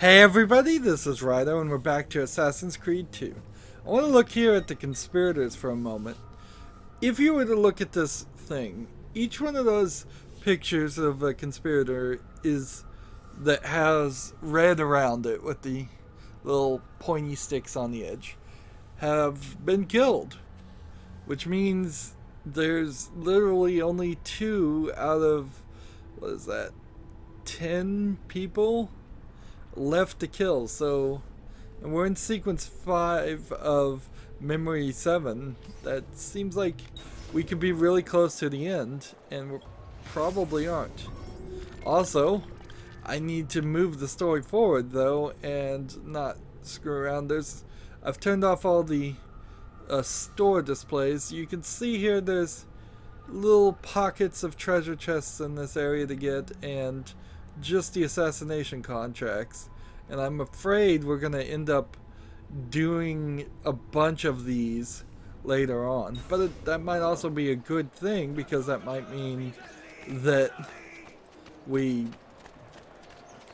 Hey everybody, this is Rydo and we're back to Assassin's Creed 2. I want to look here at the conspirators for a moment. If you were to look at this thing, each one of those pictures of a conspirator that has red around it with the little pointy sticks on the edge have been killed. Which means there's literally only 2 out of, 10 people left to kill. So, and we're in sequence 5 of memory 7. That seems like we could be really close to the end, and we probably aren't. Also, I need to move the story forward though and not screw around. I've turned off all the store displays. You can see here there's little pockets of treasure chests in this area to get, and just the assassination contracts. And I'm afraid we're going to end up doing a bunch of these later on. But that might also be a good thing, because that might mean that we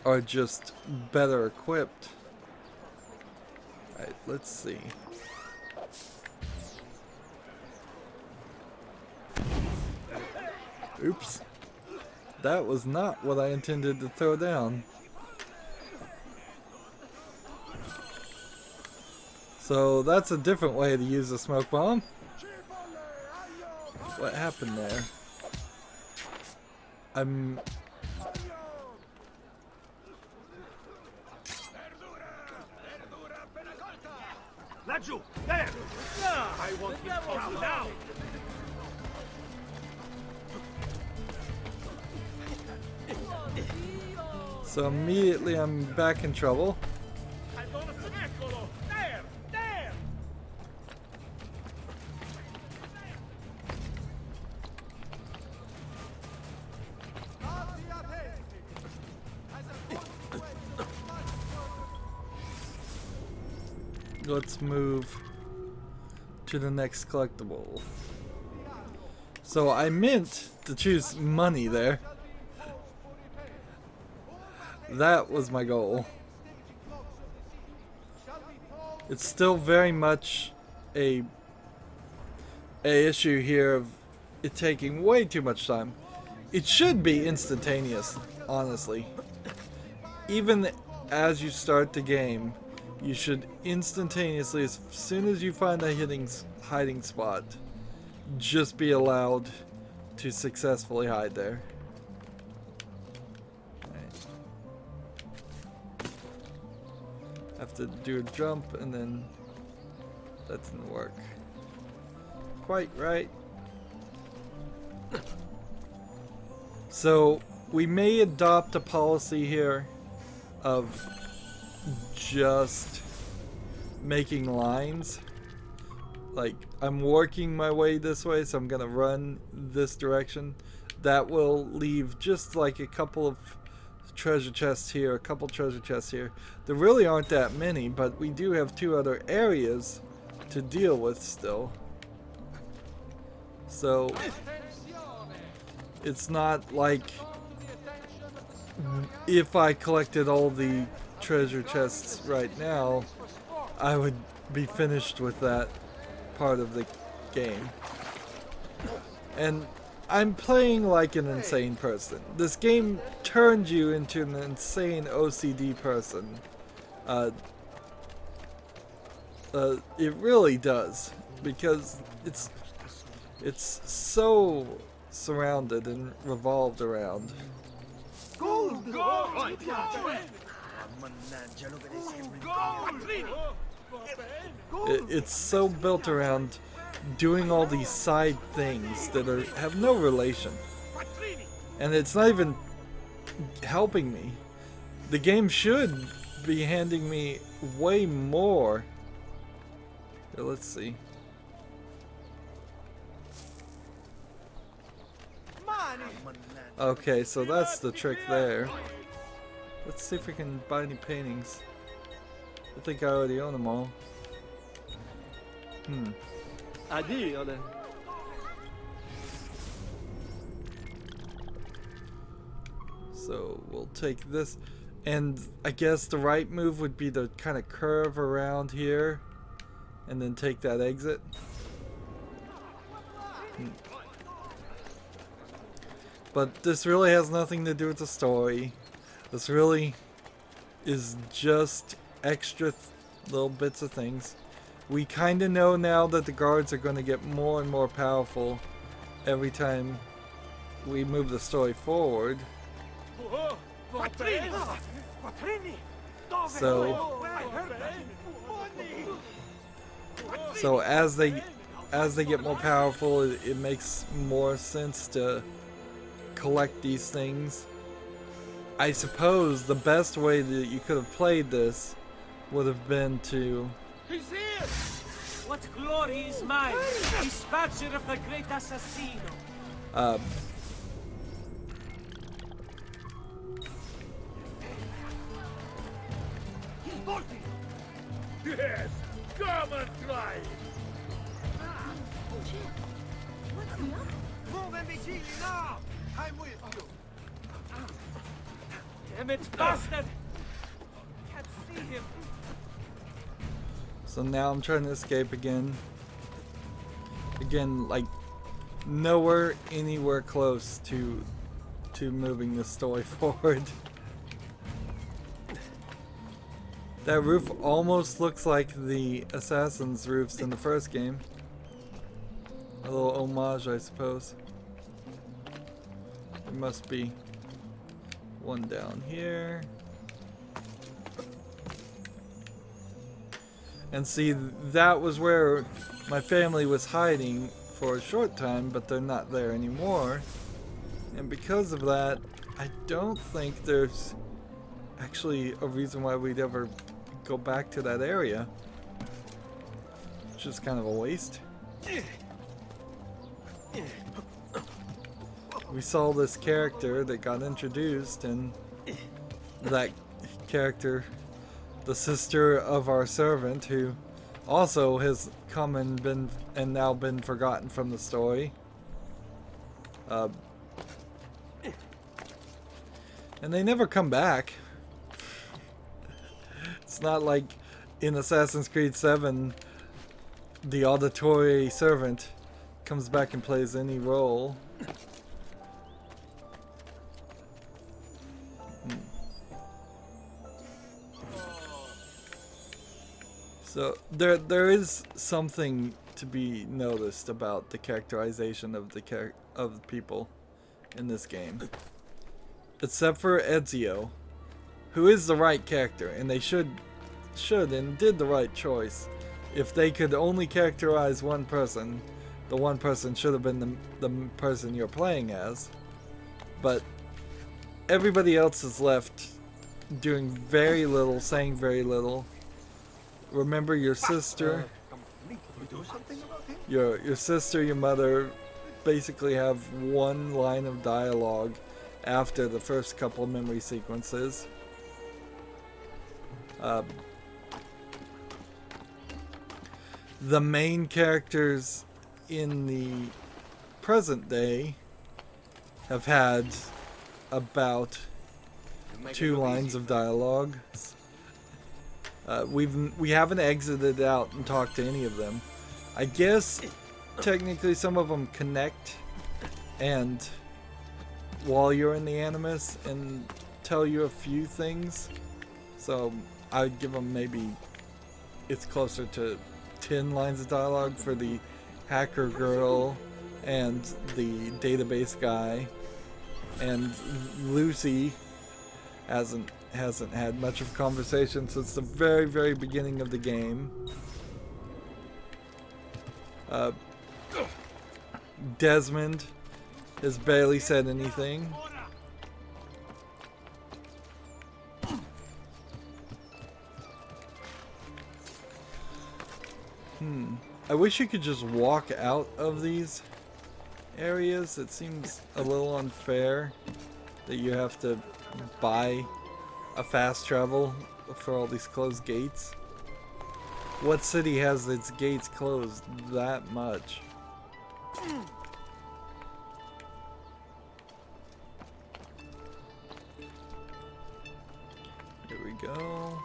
are just better equipped. Alright, let's see. Oops. That was not what I intended to throw down. So that's a different way to use a smoke bomb. What happened there? Laggiù, there! I want you to now! So immediately I'm back in trouble. There! There! Let's move to the next collectible. So I meant to choose money there. That was my goal. It's still very much a issue here of it taking way too much time. It should be instantaneous, honestly. Even as you start the game, you should instantaneously, as soon as you find a hiding spot, just be allowed to successfully hide there. Have to do a jump, and then that didn't work quite right. So we may adopt a policy here of just making lines. Like, I'm working my way this way, so I'm gonna run this direction. That will leave just like a couple of treasure chests here, a couple treasure chests here. There really aren't that many, but we do have 2 other areas to deal with still. So it's not like if I collected all the treasure chests right now, I would be finished with that part of the game. And I'm playing like an insane person. This game turns you into an insane OCD person. It really does, because it's so surrounded and revolved around. Gold! Gold! It's so built around doing all these side things that have no relation, and it's not even helping me. The game should be handing me way more. Here, let's see. Okay, so that's the trick there. Let's see if we can buy any paintings. I think I already own them all. Addio then. So we'll take this. And I guess the right move would be to kind of curve around here and then take that exit. But this really has nothing to do with the story. This really is just extra little bits of things. We kind of know now that the guards are going to get more and more powerful every time we move the story forward. So as they get more powerful, it makes more sense to collect these things. I suppose the best way that you could have played this would have been to... He's here! What glory is mine, dispatcher of the great assassino! He's bolting! Yes! Come and try! Move imbecile now! I'm with you! Damn it, bastard! Can't see him. So now I'm trying to escape again. Again, like nowhere anywhere close to moving the story forward. That roof almost looks like the assassin's roofs in the first game. A little homage, I suppose. There must be one down here. And see, that was where my family was hiding for a short time, but they're not there anymore. And because of that, I don't think there's actually a reason why we'd ever go back to that area. It's just kind of a waste. We saw this character that got introduced, and that character, the sister of our servant, who also has come and now been forgotten from the story. And they never come back. It's not like in Assassin's Creed 7 the auditory servant comes back and plays any role. So there is something to be noticed about the characterization of the people in this game, except for Ezio, who is the right character, and they should and did the right choice. If they could only characterize one person, the one person should have been the person you're playing as. But everybody else is left doing very little, saying very little. Remember your sister, your sister, your mother basically have one line of dialogue after the first couple memory sequences. The main characters in the present day have had about 2 lines of dialogue. We haven't exited out and talked to any of them. I guess technically some of them connect, and while you're in the Animus, and tell you a few things. So I'd give them maybe it's closer to 10 lines of dialogue for the hacker girl and the database guy, and Lucy hasn't had much of a conversation since the very beginning of the game. Desmond has barely said anything. I wish you could just walk out of these areas. It seems a little unfair that you have to buy a fast travel for all these closed gates. What city has its gates closed that much? go.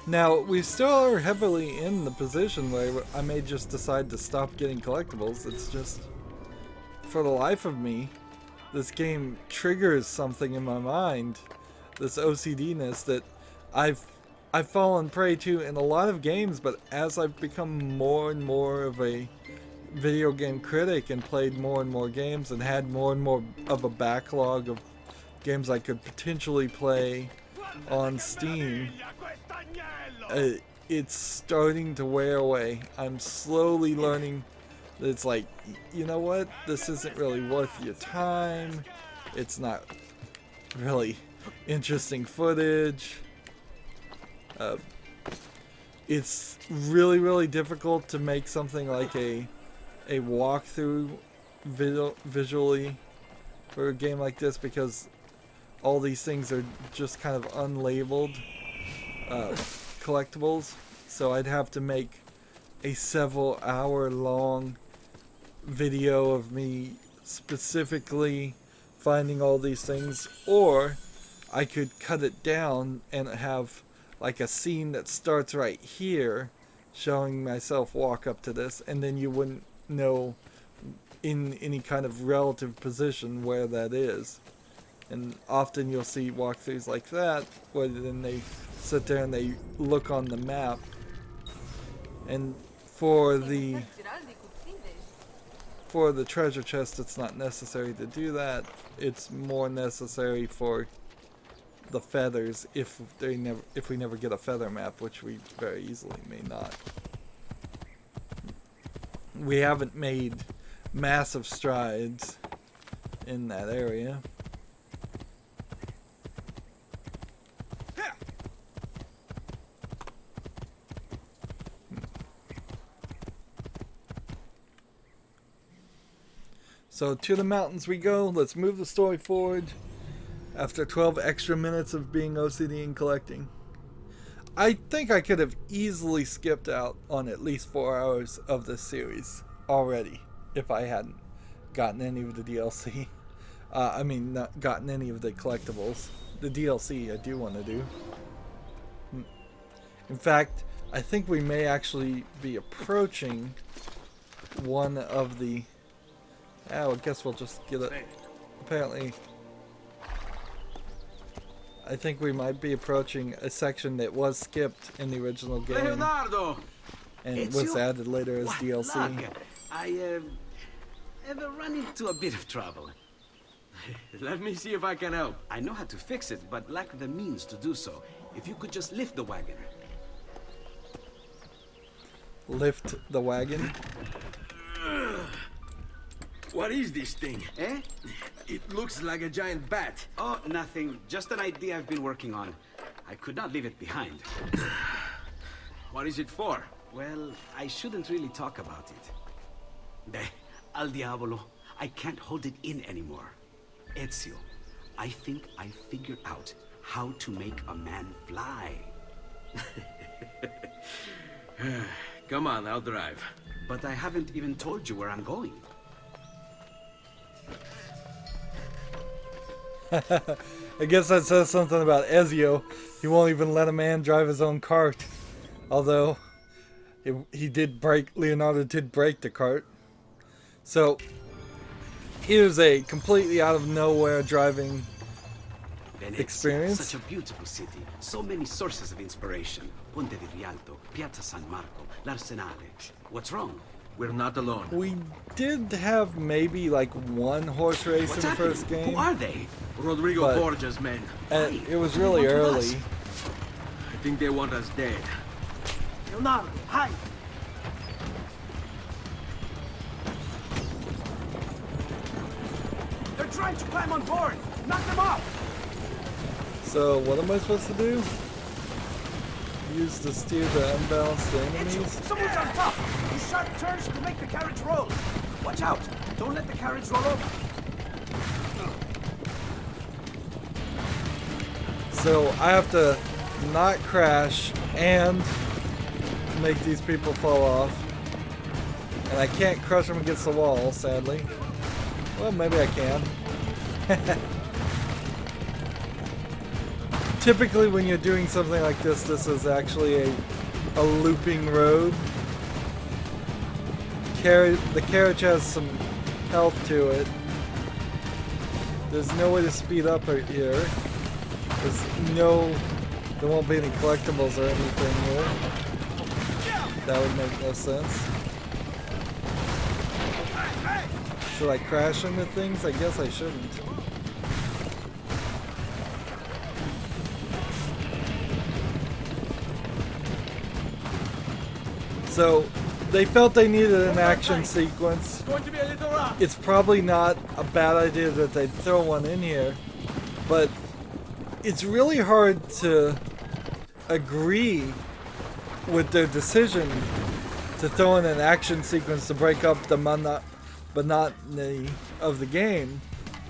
Now, we still are heavily in the position where I may just decide to stop getting collectibles. It's just, for the life of me, this game triggers something in my mind, this OCD-ness that I've fallen prey to in a lot of games, but as I've become more and more of a video game critic and played more and more games and had more and more of a backlog of games I could potentially play on Steam, it's starting to wear away. I'm slowly learning that it's like, you know what, this isn't really worth your time, it's not really interesting footage. It's really difficult to make something like a walkthrough visually for a game like this, because all these things are just kind of unlabeled collectibles. So I'd have to make a several hour long video of me specifically finding all these things, or I could cut it down and have like a scene that starts right here showing myself walk up to this, and then you wouldn't know in any kind of relative position where that is. And often you'll see walkthroughs like that where then they sit there and they look on the map. And for the treasure chest, it's not necessary to do that. It's more necessary for the feathers if we never get a feather map, which we very easily may not. We haven't made massive strides in that area. So to the mountains we go. Let's move the story forward after 12 extra minutes of being OCD and collecting. I think I could have easily skipped out on at least 4 hours of this series already if I hadn't gotten any of the DLC. I mean, not gotten any of the collectibles. The DLC I do want to do. In fact, I think we may actually be approaching one of the... I guess we'll just get it. Apparently, I think we might be approaching a section that was skipped in the original game Leonardo! and Ezio? was added later as What DLC. luck. I have run into a bit of trouble. Let me see if I can help. I know how to fix it, but lack the means to do so. If you could just lift the wagon. Lift the wagon. What is this thing? Eh? It looks like a giant bat. Oh, nothing. Just an idea I've been working on. I could not leave it behind. What is it for? Well, I shouldn't really talk about it. Al diavolo. I can't hold it in anymore. Ezio, I think I figured out how to make a man fly. Come on, I'll drive. But I haven't even told you where I'm going. I guess that says something about Ezio. He won't even let a man drive his own cart. Although, Leonardo did break the cart. So, here's a completely out of nowhere driving Venice, experience. Such a beautiful city. So many sources of inspiration. Ponte di Rialto, Piazza San Marco, l'Arsenale. What's wrong? We're not alone. We did have maybe like one horse race What's in the happening? first game. Who are they? Rodrigo But- Borgia's men. And it was What do you really want with early. us? I think they want us dead. Leonardo, hide! They're trying to climb on board! Knock them off! So what am I supposed to do? Use to steer the unbalanced enemies? Someone's on top! Use sharp turns to make the carriage roll! Watch out! Don't let the carriage roll over! So I have to not crash and make these people fall off. And I can't crush them against the wall, sadly. Well, maybe I can. Typically when you're doing something like this is actually a looping road. The carriage has some health to it. There's no way to speed up right here. There won't be any collectibles or anything here. That would make no sense. Should I crash into things? I guess I shouldn't. So, they felt they needed an action sequence. It's probably not a bad idea that they'd throw one in here, but it's really hard to agree with their decision to throw in an action sequence to break up the monotony of the game,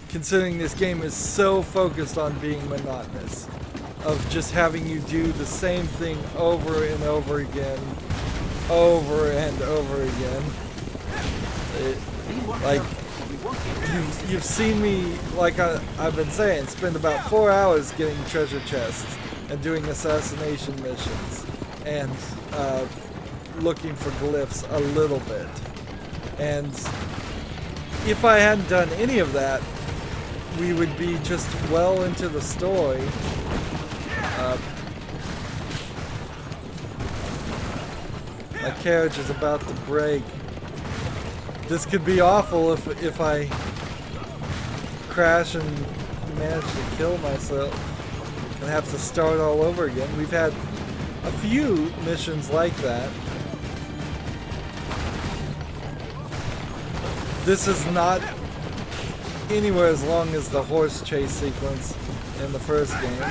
considering this game is so focused on being monotonous, of just having you do the same thing over and over again, over and over again. Like, you've seen me, like I've been saying, spend about 4 hours getting treasure chests and doing assassination missions and looking for glyphs a little bit. And if I hadn't done any of that, we would be just well into the story. My carriage is about to break. This could be awful if I crash and manage to kill myself and have to start all over again. We've had a few missions like that. This is not anywhere as long as the horse chase sequence in the first game.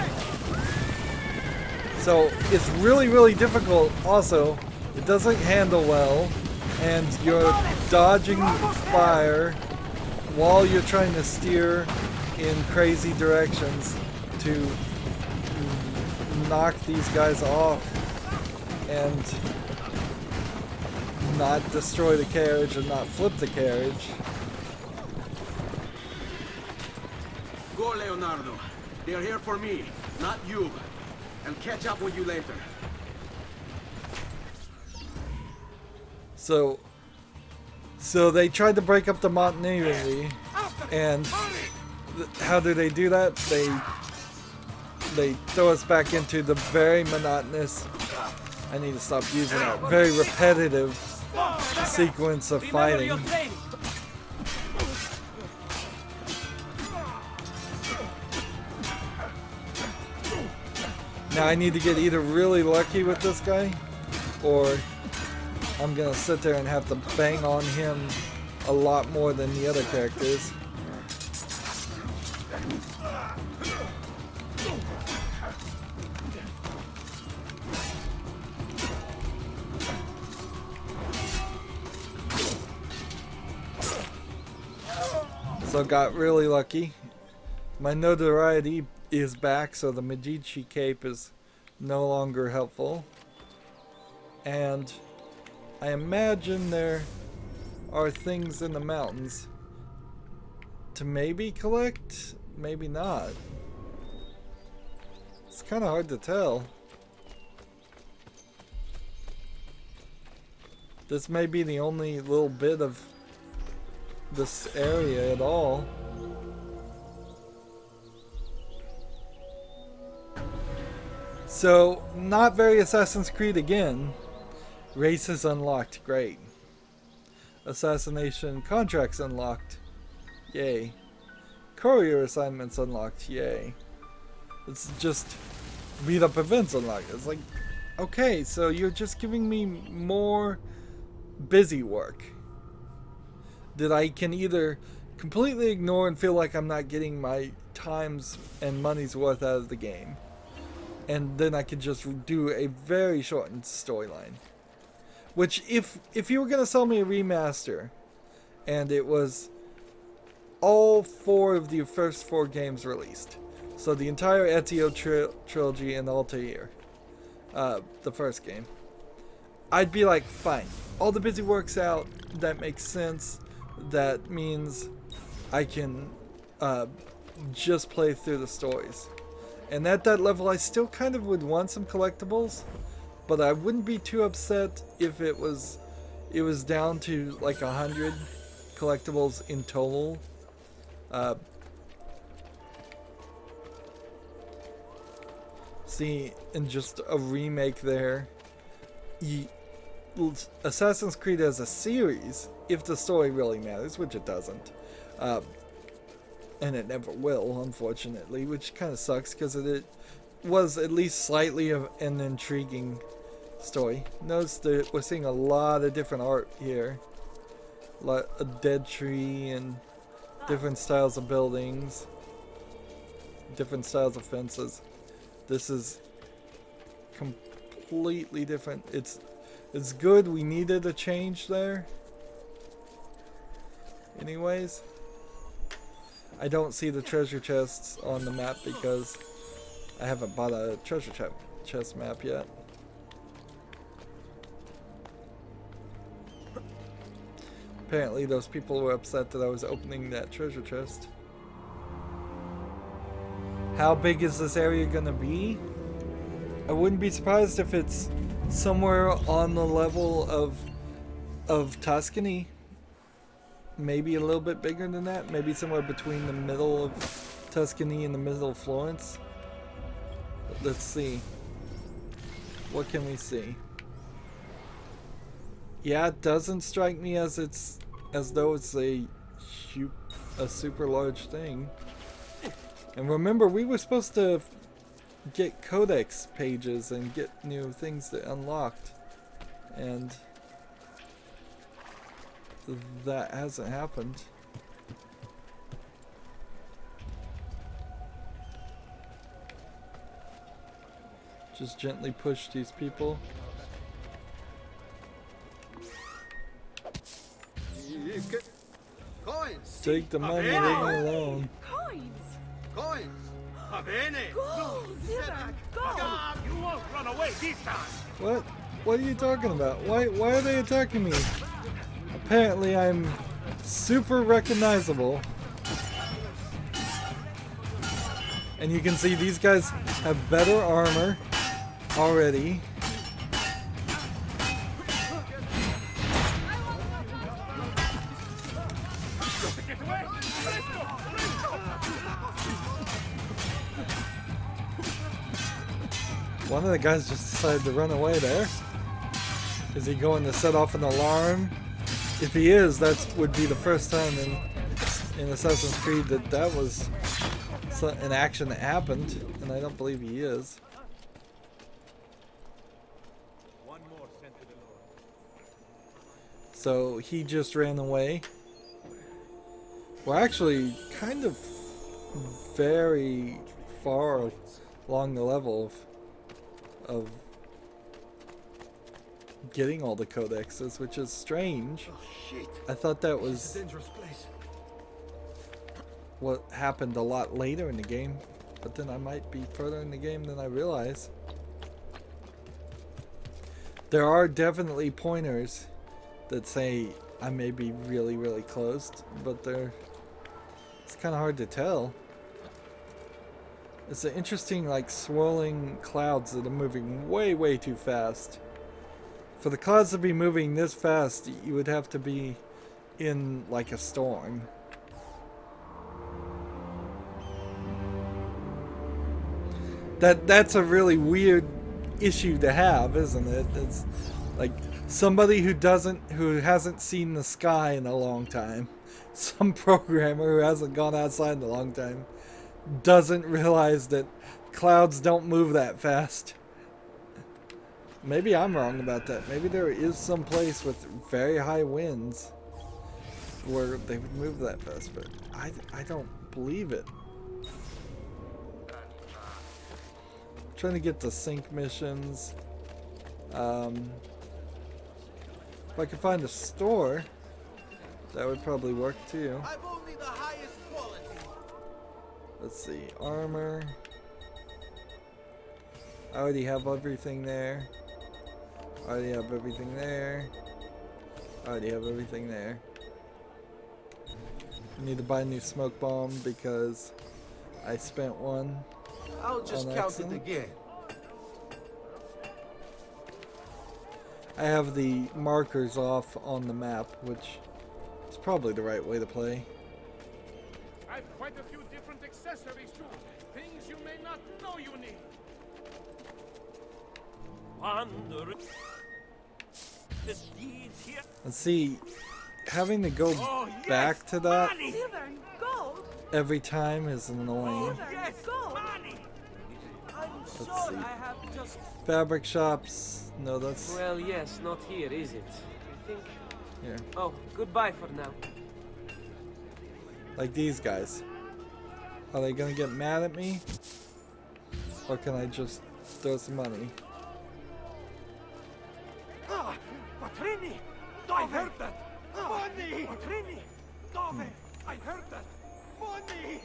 So it's really, really difficult also. It doesn't handle well, and you're dodging fire while you're trying to steer in crazy directions to knock these guys off and not destroy the carriage and not flip the carriage. Go, Leonardo. They are here for me, not you. I'll catch up with you later. So they tried to break up the monotony, and how do they do that? They throw us back into the very monotonous, I need to stop using that, very repetitive sequence of fighting. Now I need to get either really lucky with this guy, or I'm gonna sit there and have to bang on him a lot more than the other characters. So got really lucky. My notoriety is back, so the Medici cape is no longer helpful. And I imagine there are things in the mountains to maybe collect, maybe not. It's kind of hard to tell. This may be the only little bit of this area at all. So, not very Assassin's Creed again. Races unlocked, great. Assassination contracts unlocked, yay. Courier assignments unlocked, yay. It's just beat up events unlocked. It's like, okay, so you're just giving me more busy work that I can either completely ignore and feel like I'm not getting my times and money's worth out of the game, and then I can just do a very shortened storyline. Which, if you were going to sell me a remaster, and it was all 4 of the first 4 games released, so the entire Ezio trilogy and Altair, the first game, I'd be like, fine, all the busy work's out, that makes sense, that means I can just play through the stories. And at that level, I still kind of would want some collectibles, but I wouldn't be too upset if it was down to like 100 collectibles in total. See, and just a remake there. Assassin's Creed as a series, if the story really matters, which it doesn't, and it never will, unfortunately, which kind of sucks because it was at least slightly of an intriguing story. Notice that we're seeing a lot of different art here, a lot of dead tree and different styles of buildings, different styles of fences. This is completely different. It's good. We needed a change there. Anyways, I don't see the treasure chests on the map because I haven't bought a treasure chest map yet. Apparently those people were upset that I was opening that treasure chest. How big is this area gonna be? I wouldn't be surprised if it's somewhere on the level of Tuscany. Maybe a little bit bigger than that. Maybe somewhere between the middle of Tuscany and the middle of Florence. Let's see. What can we see? Yeah, it doesn't strike me as though it's a super large thing. And remember, we were supposed to get codex pages and get new things that unlocked, and that hasn't happened. Just gently push these people. Coins! Take the money, leave me alone. Coins! Coins! Va bene! Gold! Gold! You won't run away this time! What? What are you talking about? Why are they attacking me? Apparently I'm super recognizable. And you can see these guys have better armor already. One of the guys just decided to run away there. Is he going to set off an alarm? If he is, that would be the first time in Assassin's Creed that was an action that happened, and I don't believe he is. So he just ran away. We're actually kind of very far along the level of getting all the codexes, which is strange. Oh shit! I thought that It's a was dangerous place. what happened a lot later in the game, but then I might be further in the game than I realize. There are definitely pointers that say I may be really, really close, but it's kind of hard to tell. It's an interesting, like, swirling clouds that are moving way, way too fast. For the clouds to be moving this fast, you would have to be in, like, a storm. That's a really weird issue to have, isn't it? It's like somebody who hasn't seen the sky in a long time, some programmer who hasn't gone outside in a long time, doesn't realize that clouds don't move that fast. Maybe I'm wrong about that. Maybe there is some place with very high winds where they would move that fast, but I don't believe it. Trying to get the sync missions. If I could find a store, that would probably work too. I've only the highest quality. Let's see, armor. I already have everything there. I already have everything there. I already have everything there. I need to buy a new smoke bomb because I spent one. I'll just On count accident? it again. I have the markers off on the map, which is probably the right way to play. I've quite a few different accessories too. Things you may not know you need. Wandering. This deeds here. Let's see, having to go back to that Silver and gold. every time is annoying. Silver and gold. I'm Let's sure see. I have just... Fabric shops, no, that's Well, yes, not here, is it? I think... here. Oh, goodbye for now. Like these guys. Are they gonna get mad at me? Or can I just throw some money? Ah! Quattrini! I heard that! Money! Quattrini! Dove! I heard that! Money!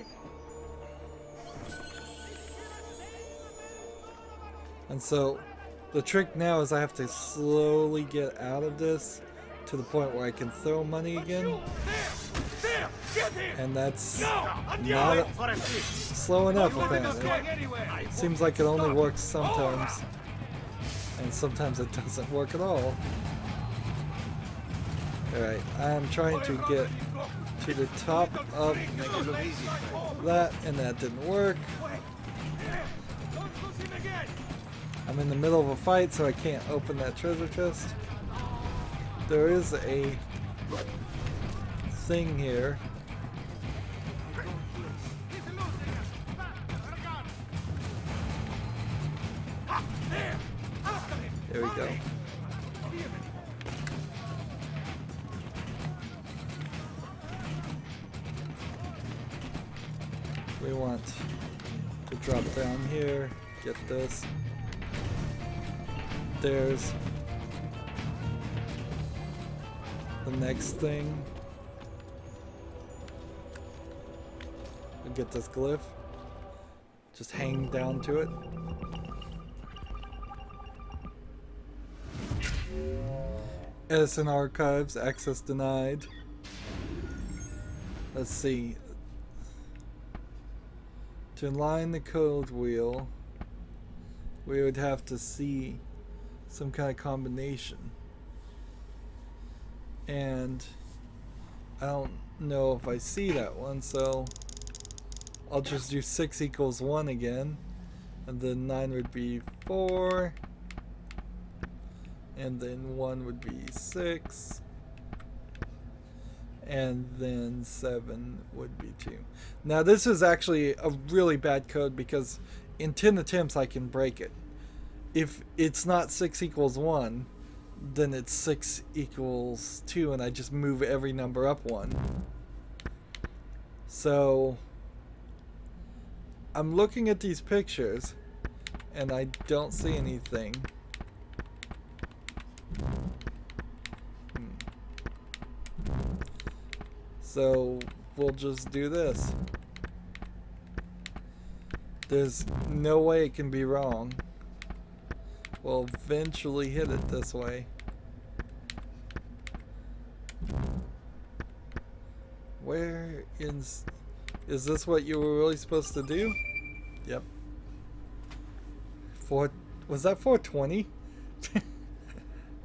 And so the trick now is I have to slowly get out of this to the point where I can throw money again. There! Get him! And that's Now! not For a seat. slow enough Not apparently. going anywhere! Seems like it only works sometimes. And sometimes it doesn't work at all. Alright, I'm trying to get to the top of that, and that didn't work. Don't lose him again! I'm in the middle of a fight, so I can't open that treasure chest. There is a thing here. There we go. We want to drop down here, get this. There's the next thing. We'll get this glyph. Just hang down to it. Edison Archives, access denied. Let's see. To align the code wheel, we would have to see some kind of combination. And I don't know if I see that one, so I'll just do 6 equals 1 again. And then 9 would be 4. And then 1 would be 6. And then 7 would be 2. Now this is actually a really bad code because in 10 attempts I can break it. If it's not 6 equals 1, then it's 6 equals 2 and I just move every number up 1. So I'm looking at these pictures and I don't see anything. So we'll just do this. There's no way it can be wrong. We'll eventually hit it this way. Where is this what you were really supposed to do? Yep. Was that 420?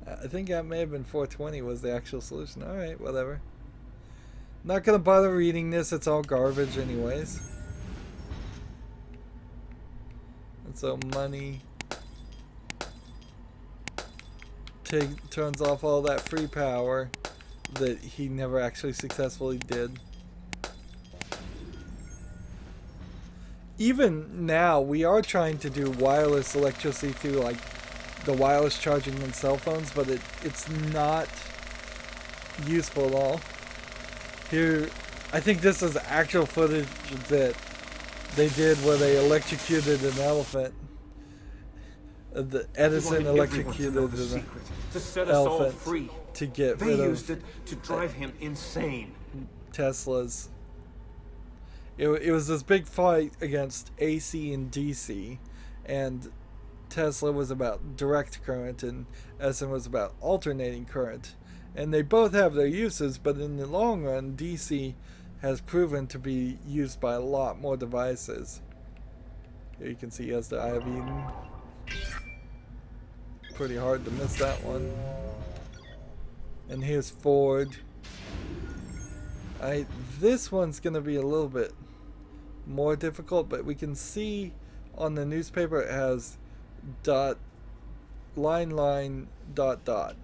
I think that may have been 420 was the actual solution. Alright, whatever. Not gonna bother reading this, it's all garbage anyways. And so money turns off all that free power that he never actually successfully did. Even now, we are trying to do wireless electricity through like the wireless charging in cell phones, but it's not useful at all. Here, I think this is actual footage that they did where they electrocuted an elephant. The Edison electrocuted an To set us all elephant free. to get They rid used of it to drive him insane. Teslas. It was this big fight against AC and DC, and Tesla was about direct current and Edison was about alternating current. And they both have their uses, but in the long run, DC has proven to be used by a lot more devices. Here you can see he has the Eye of Eden. Pretty hard to miss that one. And here's Ford. This one's gonna be a little bit more difficult, but we can see on the newspaper it has dot line dot dot.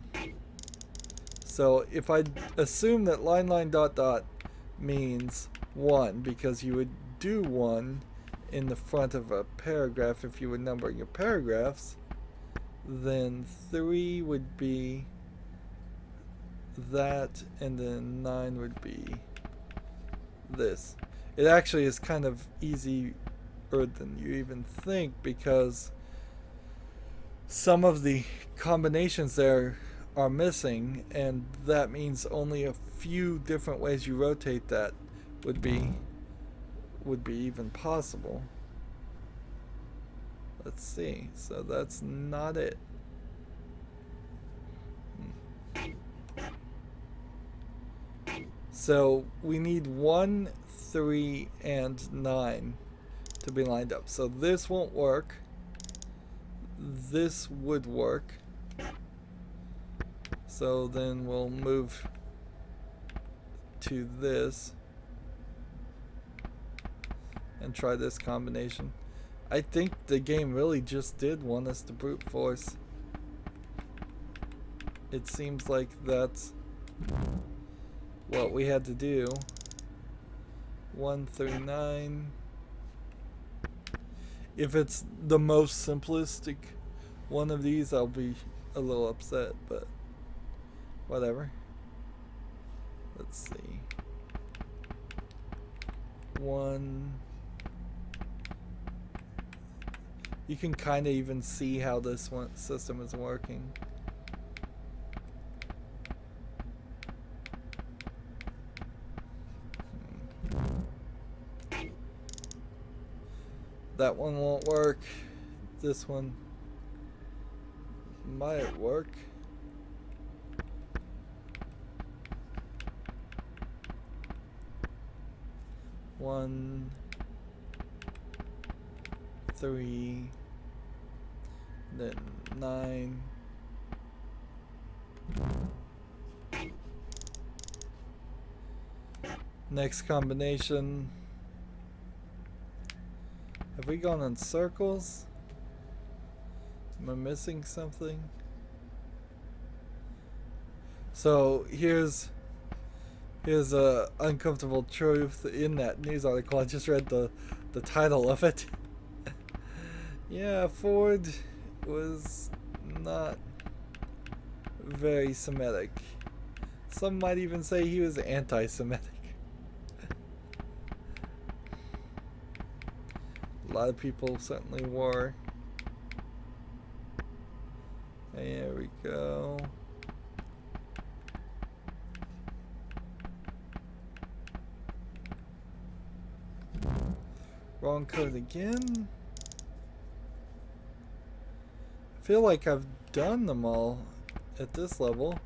So if I assume that line dot dot means 1, because you would do 1 in the front of a paragraph if you were numbering your paragraphs, then 3 would be that, and then 9 would be this. It actually is kind of easier than you even think, because some of the combinations there are missing, and that means only a few different ways you rotate that would be even possible. Let's see. So that's not it. So we need 1, 3, and 9 to be lined up. So this won't work. This would work. So then we'll move to this and try this combination. I think the game really just did want us to brute force. It seems like that's what we had to do. 1 through 9. If it's the most simplistic one of these, I'll be a little upset, but whatever. Let's see. 1. You can kind of even see how this one system is working. That one won't work. This one might work. One, 3, then 9. Next combination. Have we gone in circles? Am I missing something? So here's a uncomfortable truth in that news article. I just read the title of it. Yeah, Ford was not very Semitic. Some might even say he was anti-Semitic. A lot of people certainly were. There we go. Wrong code again. I feel like I've done them all at this level.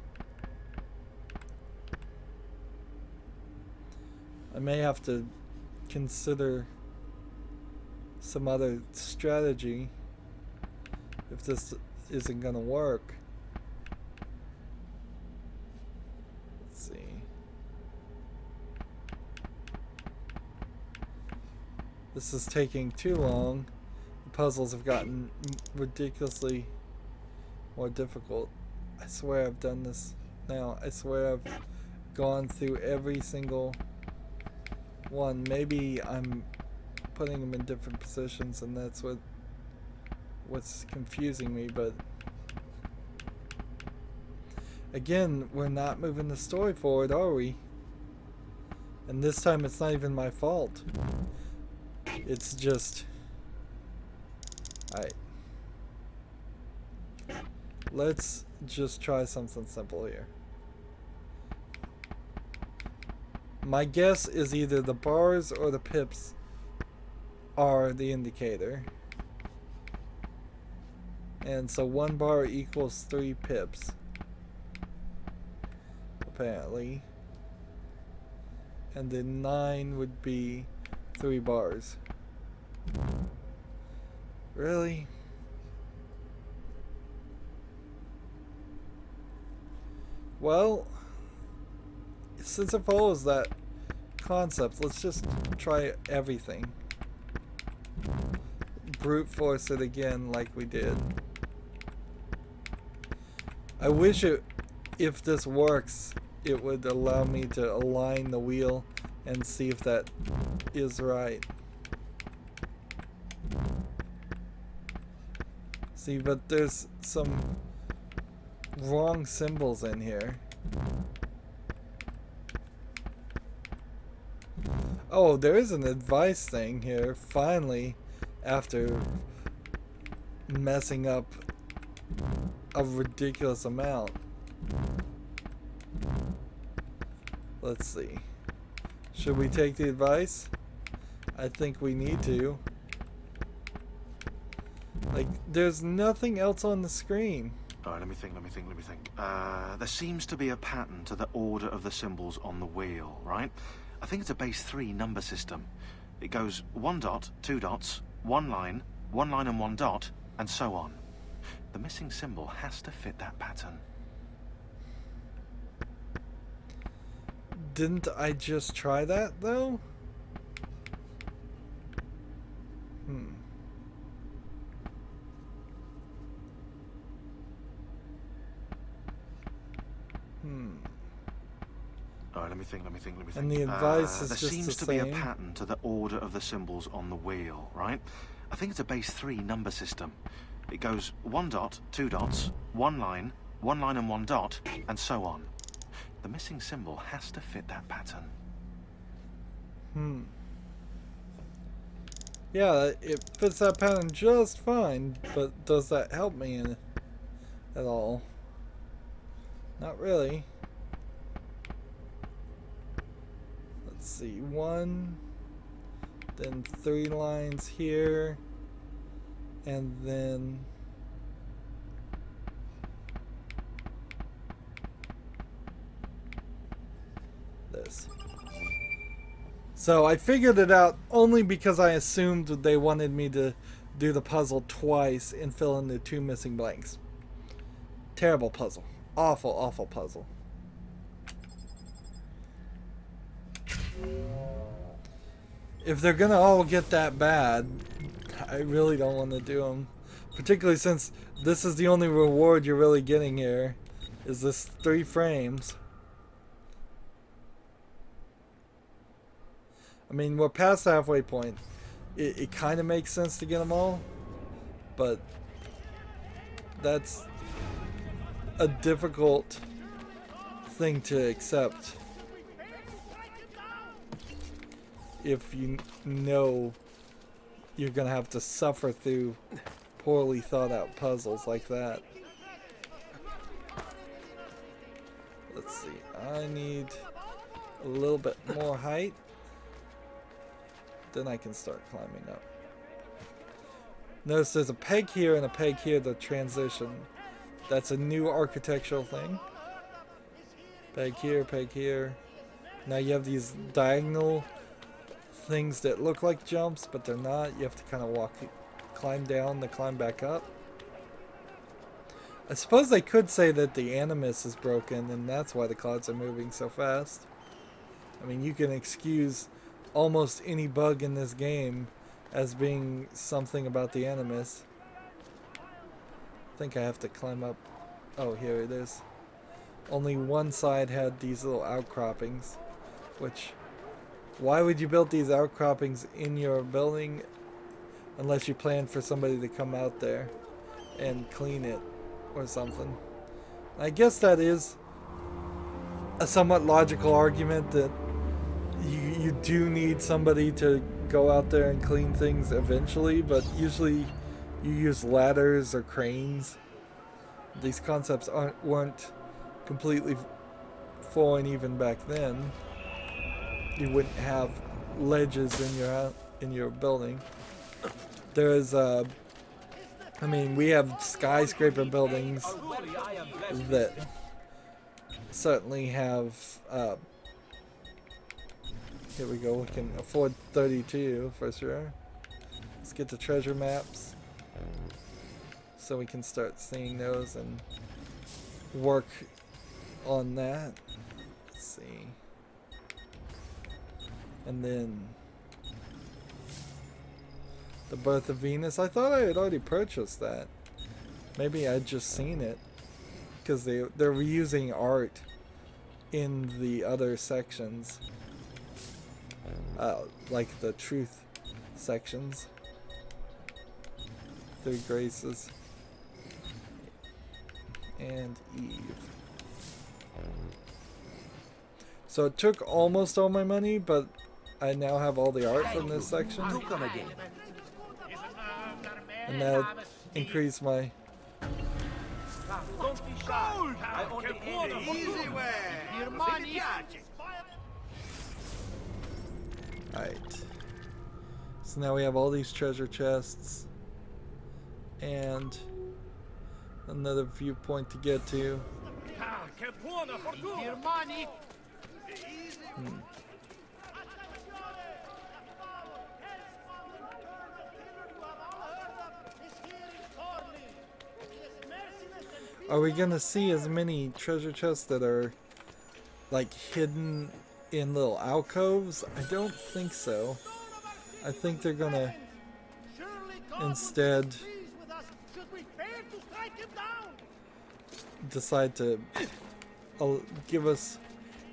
I may have to consider some other strategy if this isn't gonna work. Let's see. This is taking too long. The puzzles have gotten ridiculously more difficult. I swear I've done this now. I swear I've gone through every single one. Maybe I'm putting them in different positions and that's what's confusing me, but again, we're not moving the story forward, are we? And this time it's not even my fault. It's just... Alright. Let's just try something simple here. My guess is either the bars or the pips are the indicator. And so 1 bar equals 3 pips. Apparently. And then 9 would be 3 bars. Really? Well, since it follows that concept, let's just try everything. Brute force it again like we did. I wish if this works, it would allow me to align the wheel and see if that is right. See, but there's some wrong symbols in here. Oh, there is an advice thing here, finally, after messing up a ridiculous amount. Let's see. Should we take the advice? I think we need to. Like, there's nothing else on the screen. Alright, let me think. There seems to be a pattern to the order of the symbols on the wheel, right? I think it's a base 3 number system. It goes 1 dot, 2 dots, 1 line and 1 dot, and so on. The missing symbol has to fit that pattern. Didn't I just try that, though? Alright, let me think. And the advice is there just seems the to same. be a pattern to the order of the symbols on the wheel, right? I think it's a base 3 number system. It goes 1 dot, 2 dots, 1 line and 1 dot, and so on. The missing symbol has to fit that pattern. Yeah, it fits that pattern just fine, but does that help me in it at all? Not really. Let's see, 1, then 3 lines here, and then this. So I figured it out only because I assumed they wanted me to do the puzzle twice and fill in the 2 missing blanks. Terrible puzzle. Awful, awful puzzle. If they're gonna all get that bad, I really don't want to do them. Particularly since this is the only reward you're really getting here, is this 3 frames. I mean, we're past the halfway point. It kind of makes sense to get them all, but that's a difficult thing to accept if you know you're gonna have to suffer through poorly thought out puzzles like that. Let's see, I need a little bit more height. Then I can start climbing up. Notice there's a peg here and a peg here to transition. That's a new architectural thing. Peg here, peg here. Now you have these diagonal things that look like jumps, but they're not. You have to kind of climb down to climb back up. I suppose they could say that the animus is broken and that's why the clouds are moving so fast. I mean, you can excuse almost any bug in this game as being something about the animus. I think I have to climb up. Oh, here it is. Only one side had these little outcroppings, which, why would you build these outcroppings in your building unless you plan for somebody to come out there and clean it or something? I guess that is a somewhat logical argument that you do need somebody to go out there and clean things eventually, but usually you use ladders or cranes. These concepts weren't completely foreign even back then. You wouldn't have ledges in your building. There's I mean, we have skyscraper buildings that certainly have Here we go. We can afford 32 for sure. Let's get the treasure maps so we can start seeing those and work on that. Let's see. And then the Birth of Venus. I thought I had already purchased that. Maybe I'd just seen it because they're reusing art in the other sections, like the truth sections. 3 Graces and Eve. So it took almost all my money, but I now have all the art from this section, and that increased my. Easy way. Alright. So now we have all these treasure chests and another viewpoint to get to. Are we gonna see as many treasure chests that are like hidden in little alcoves? I don't think so. I think they're gonna instead decide to give us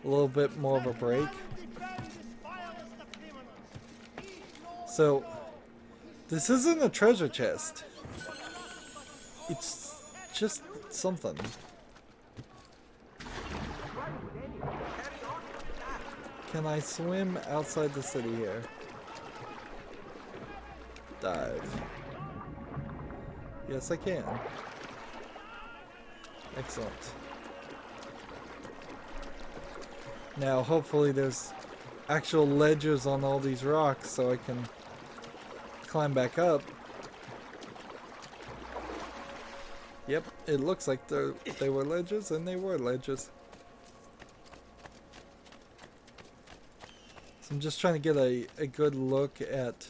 a little bit more of a break. So this isn't a treasure chest. It's just something. Can I swim outside the city here? Dive. Yes, I can. Excellent. Now, hopefully there's actual ledges on all these rocks so I can climb back up. Yep, it looks like they were ledges, and they were ledges. So I'm just trying to get a good look at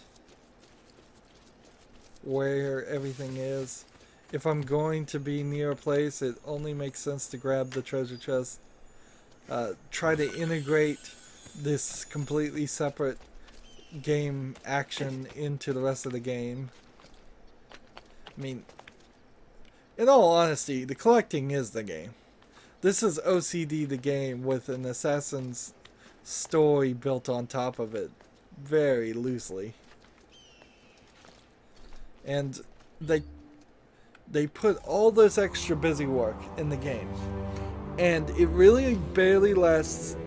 where everything is. If I'm going to be near a place, it only makes sense to grab the treasure chest. Try to integrate this completely separate game action into the rest of the game. I mean, in all honesty, the collecting is the game. This is OCD the game with an assassin's story built on top of it, very loosely. And they put all this extra busy work in the game, and it really barely lasts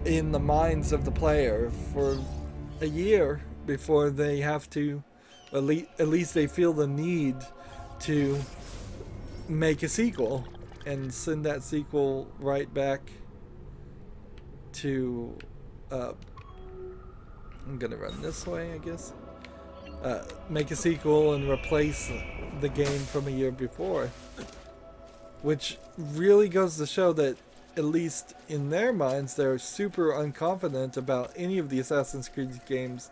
in the minds of the player for a year before they have to, at least they feel the need to make a sequel and send that sequel right back to I'm gonna run this way, I guess. Make a sequel and replace the game from a year before, which really goes to show that at least in their minds they're super unconfident about any of the Assassin's Creed games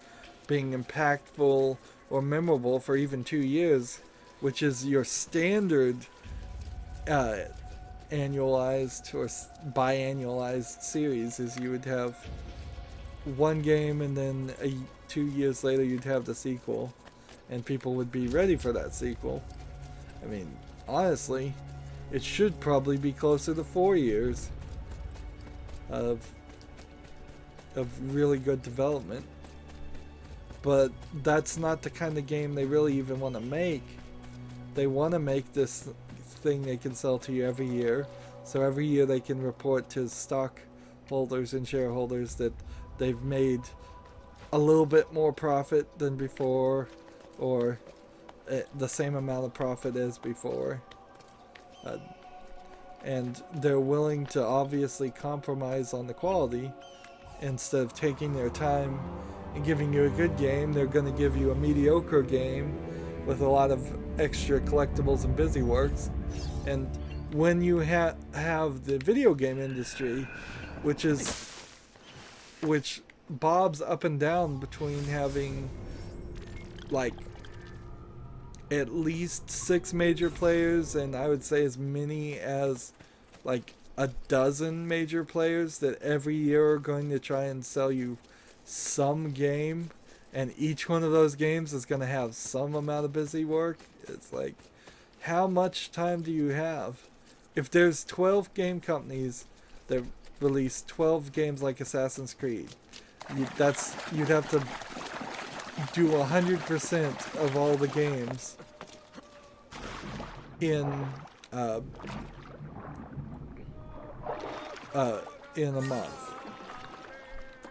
being impactful or memorable for even 2 years, which is your standard annualized or biannualized series. Is you would have one game and then 2 years later you'd have the sequel, and people would be ready for that sequel. I mean, honestly, it should probably be closer to 4 years of really good development, but that's not the kind of game they really even want to make. They want to make this thing they can sell to you every year, so every year they can report to stockholders and shareholders that they've made a little bit more profit than before, or the same amount of profit as before. And they're willing to obviously compromise on the quality. Instead of taking their time and giving you a good game, they're going to give you a mediocre game with a lot of extra collectibles and busy works. And when you have the video game industry, which is which bobs up and down between having like at least 6 major players and I would say as many as like a dozen major players that every year are going to try and sell you some game, and each one of those games is going to have some amount of busy work. It's like, how much time do you have? If there's 12 game companies that release 12 games like Assassin's Creed, you'd have to do 100% of all the games in a month.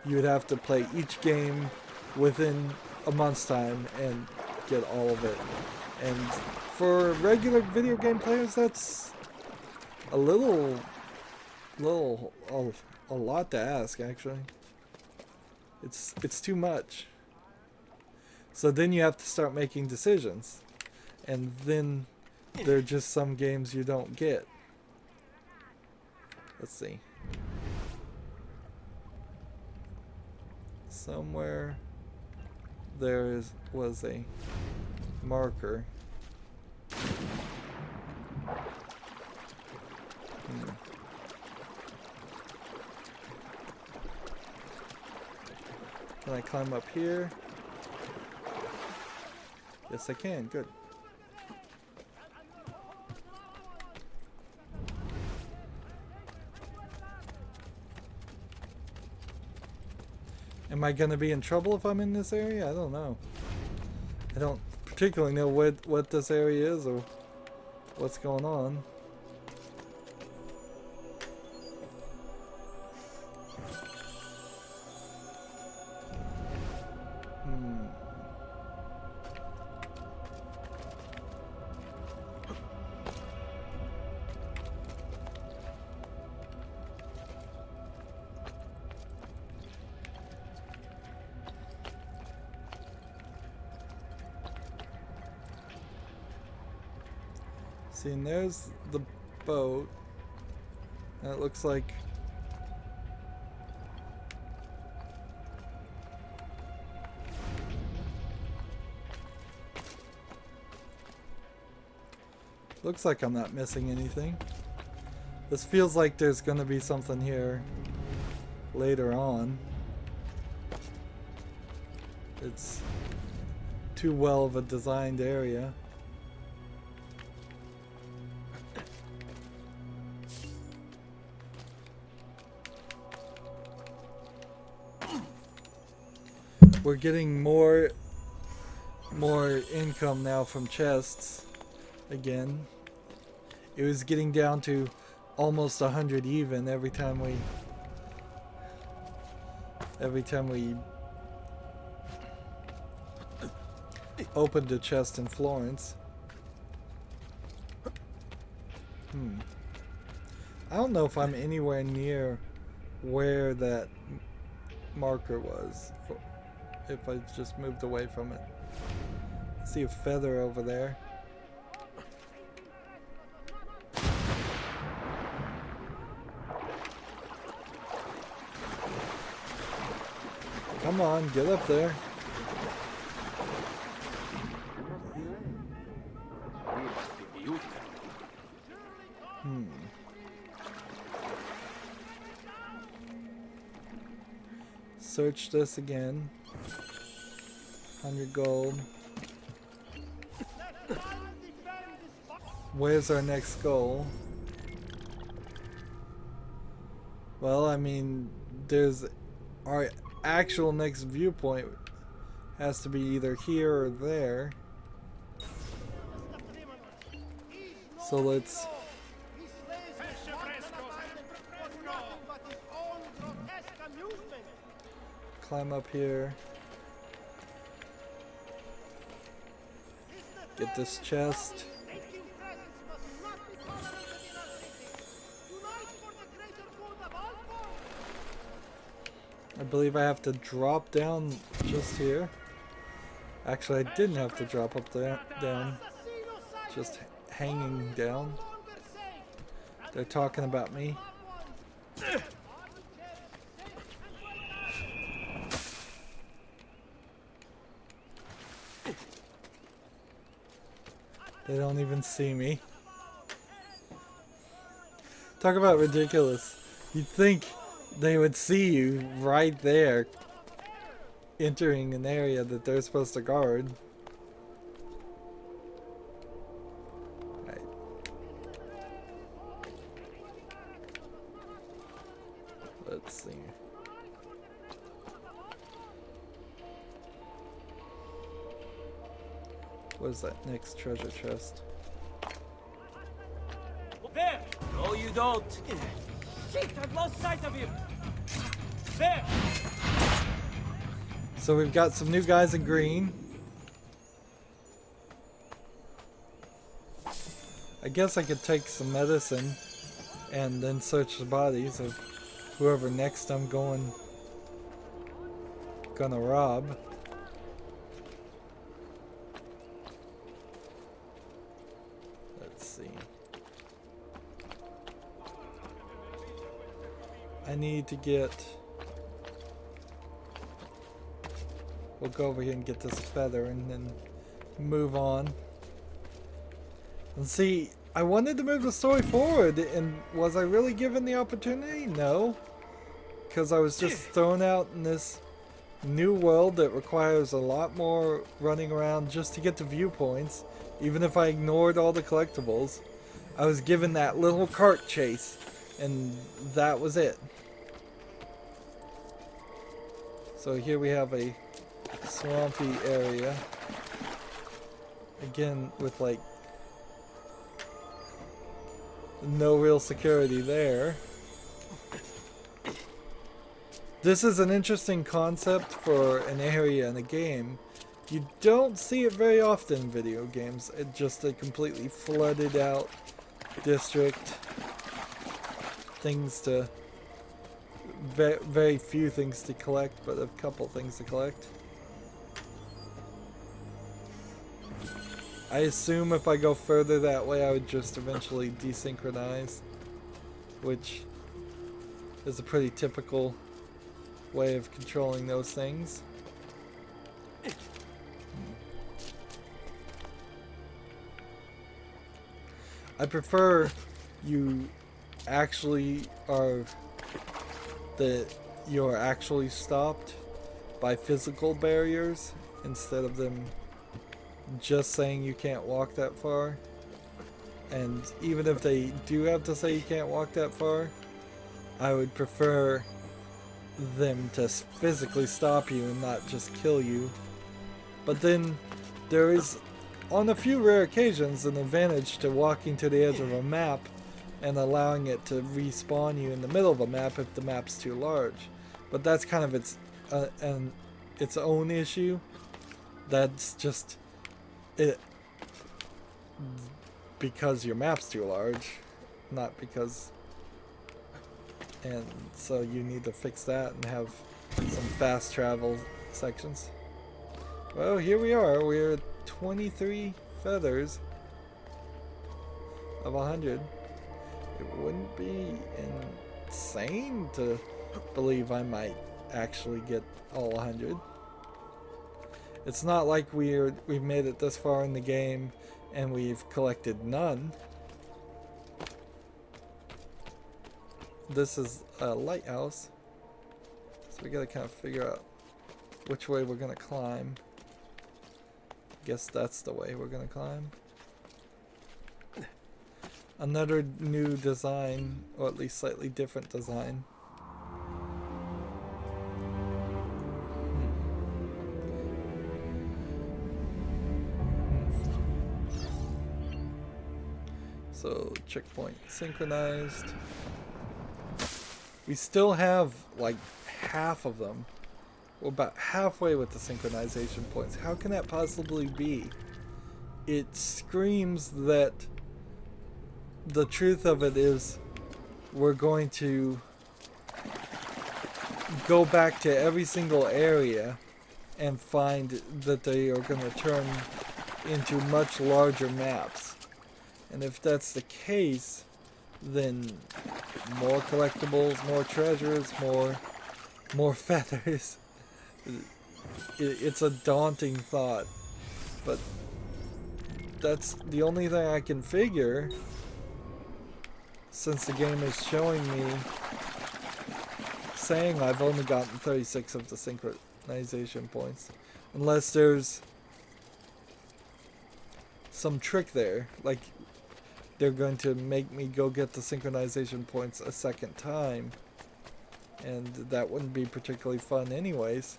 You would have to play each game within a month's time and get all of it. And for regular video game players, that's a lot to ask, actually. It's too much. So then you have to start making decisions. And then there are just some games you don't get. Let's see. Somewhere there was a marker. Can I climb up here? Yes, I can. Good. Am I gonna be in trouble if I'm in this area? I don't know. I don't particularly know what this area is or what's going on. See, and there's the boat. And it looks like I'm not missing anything. This feels like there's gonna be something here later on. It's too well of a designed area. We're getting more income now from chests again. It was getting down to almost 100 even every time we opened a chest in Florence. I don't know if I'm anywhere near where that marker was. If I just moved away from it. I see a feather over there. Come on, get up there. Search this again. 100 gold. Where's our next goal? Well, I mean, there's our actual next viewpoint has to be either here or there. So let's climb up here. Get this chest. I believe I have to drop down just here. Actually, I didn't have to drop up there, down. Just hanging down. They're talking about me. They don't even see me. Talk about ridiculous. You'd think they would see you right there, entering an area that they're supposed to guard. Right. Let's see. What is that next treasure chest? There! No, you don't. Shit, I've lost sight of him. There! So we've got some new guys in green. I guess I could take some medicine and then search the bodies of whoever next I'm gonna rob. Let's see. I need to get... We'll go over here and get this feather and then move on. And see, I wanted to move the story forward, and was I really given the opportunity? No. Because I was just thrown out in this new world that requires a lot more running around just to get to viewpoints. Even if I ignored all the collectibles, I was given that little cart chase, and that was it. So here we have a swampy area. Again, with like no real security there. This is an interesting concept for an area in a game. You don't see it very often in video games. It's just a completely flooded out district. Things to... very few things to collect, but a couple things to collect. I assume if I go further that way I would just eventually desynchronize, which is a pretty typical way of controlling those things. I prefer you actually are you're actually stopped by physical barriers instead of them just saying you can't walk that far. And even if they do have to say you can't walk that far, I would prefer them to physically stop you and not just kill you. But then there is, on a few rare occasions, an advantage to walking to the edge of a map and allowing it to respawn you in the middle of a map if the map's too large. But that's kind of its own issue. That's just it, because your map's too large, not because... And so you need to fix that and have some fast travel sections. Well, here we are. We're at 23 feathers of 100. It wouldn't be insane to believe I might actually get all 100. It's not like we've made it this far in the game and we've collected none. This is a lighthouse, so we gotta kind of figure out which way we're gonna climb. Guess that's the way we're gonna climb. Another new design, or at least slightly different design. So checkpoint synchronized. We still have like half of them. We're about halfway with the synchronization points. How can that possibly be? It screams that the truth of it is we're going to go back to every single area and find that they are going to turn into much larger maps. And if that's the case, then more collectibles, more treasures, more feathers. It's a daunting thought, but that's the only thing I can figure, since the game is showing me, saying I've only gotten 36 of the synchronization points. Unless there's some trick there, like they're going to make me go get the synchronization points a second time, and that wouldn't be particularly fun anyways.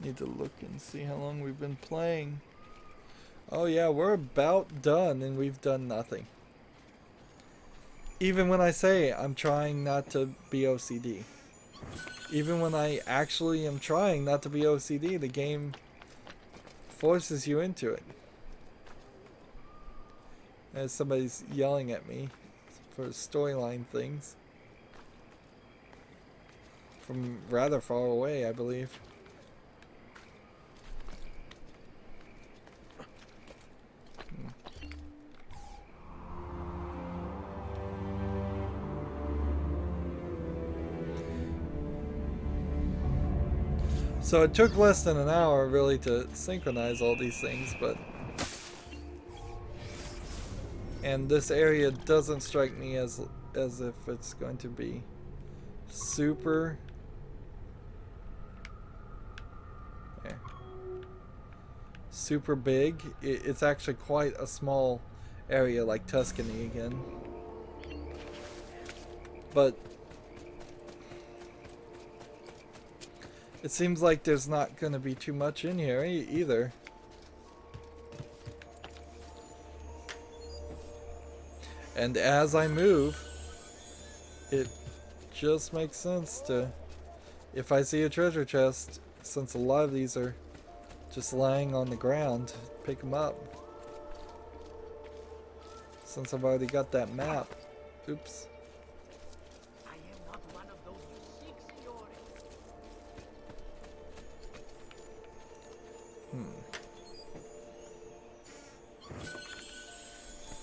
Need to look and see how long we've been playing. Oh yeah, we're about done and we've done nothing. Even when I say I'm trying not to be OCD. Even when I actually am trying not to be OCD, the game forces you into it. As somebody's yelling at me for storyline things. From rather far away, I believe. So it took less than an hour really to synchronize all these things, but... And this area doesn't strike me as if it's going to be super... There. Super big. It's actually quite a small area, like Tuscany again. But... it seems like there's not going to be too much in here either. And as I move, it just makes sense to, if I see a treasure chest, since a lot of these are just lying on the ground, pick them up. Since I've already got that map. Oops.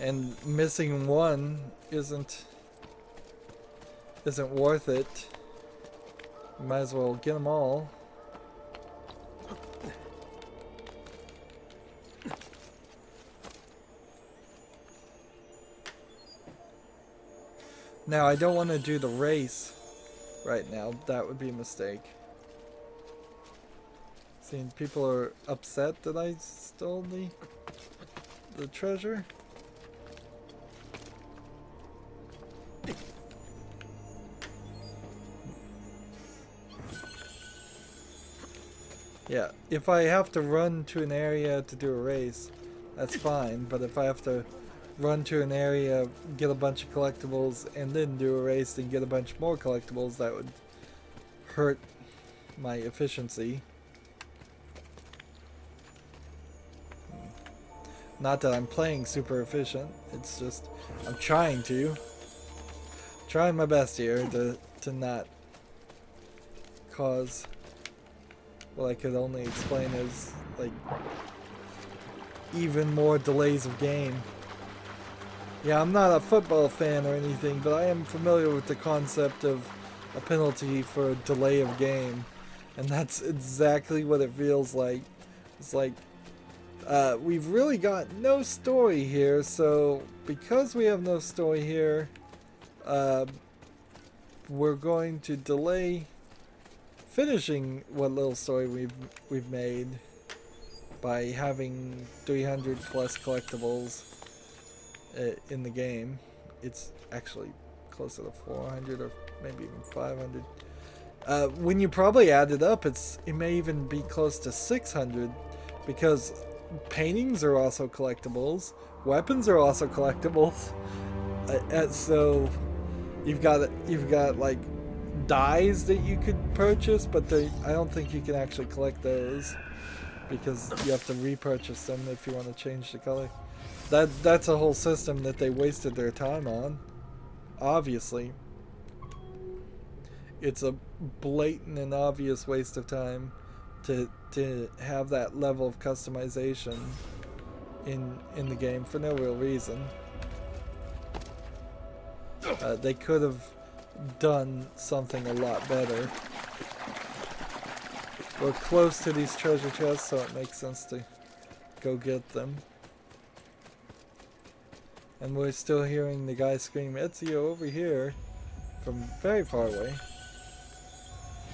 And missing one isn't worth it. You might as well get them all. Now I don't want to do the race right now. That would be a mistake. Seeing people are upset that I stole the treasure. Yeah, if I have to run to an area to do a race, that's fine. But if I have to run to an area, get a bunch of collectibles, and then do a race and get a bunch more collectibles, that would hurt my efficiency. Not that I'm playing super efficient, it's just I'm trying my best here to not cause what I could only explain as like even more delays of game. Yeah, I'm not a football fan or anything, but I am familiar with the concept of a penalty for a delay of game, and that's exactly what it feels like. It's like we've really got no story here, so because we have no story here, we're going to delay finishing what little story we've made by having 300 plus collectibles in the game. It's actually closer to 400 or maybe even 500. When you probably add it up, it may even be close to 600, because paintings are also collectibles, weapons are also collectibles, so you've got like dies that you could purchase, but I don't think you can actually collect those because you have to repurchase them if you want to change the color. That's a whole system that they wasted their time on. Obviously, it's a blatant and obvious waste of time to have that level of customization in the game for no real reason. They could have done something a lot better. we're close to these treasure chests, so it makes sense to go get them. And we're still hearing the guy scream, Ezio, over here, from very far away.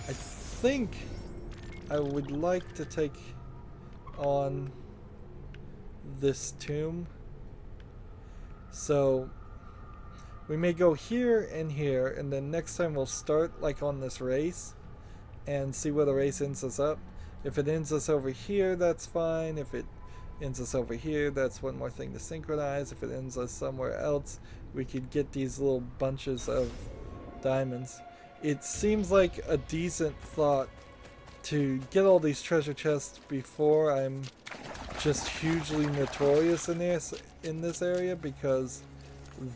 I think I would like to take on this tomb. So we may go here and here, and then next time we'll start like on this race and see where the race ends us up. If it ends us over here, that's fine. If it ends us over here, that's one more thing to synchronize. If it ends us somewhere else, we could get these little bunches of diamonds. It seems like a decent thought to get all these treasure chests before I'm just hugely notorious in this area, because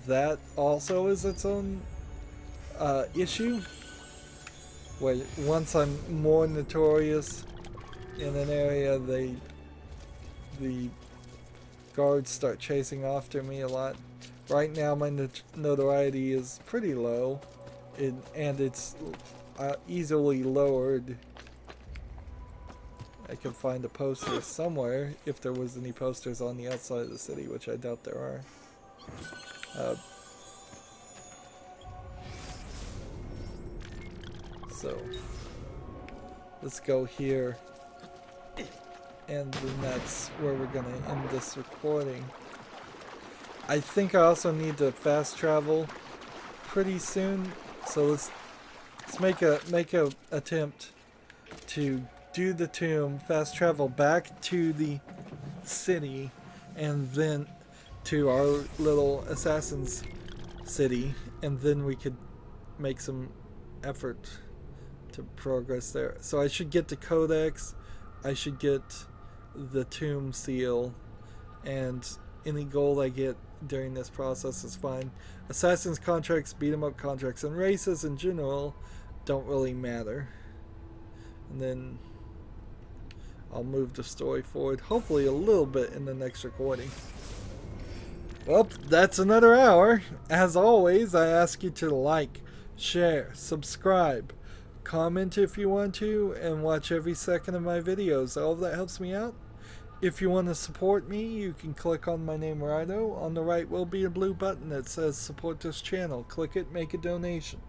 that also is its own issue. Where once I'm more notorious in an area, the guards start chasing after me a lot. Right now my notoriety is pretty low, and it's easily lowered. I can find a poster somewhere, if there was any posters on the outside of the city, which I doubt there are. So let's go here, and then that's where we're gonna end this recording. I think I also need to fast travel pretty soon, so let's make a attempt to do the tomb, fast travel back to the city, and then to our little assassin's city, and then we could make some effort to progress there. So I should get the codex, I should get the tomb seal, and any gold I get during this process is fine. Assassin's contracts, beat 'em up contracts, and races in general don't really matter. And then I'll move the story forward, hopefully a little bit in the next recording. Well, that's another hour. As always, I ask you to like, share, subscribe, comment if you want to, and watch every second of my videos. All of that helps me out. If you want to support me, you can click on my name, Rydo. On the right will be a blue button that says support this channel. Click it, make a donation.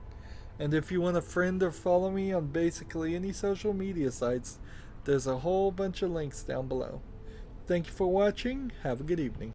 And if you want to friend or follow me on basically any social media sites, there's a whole bunch of links down below. Thank you for watching. Have a good evening.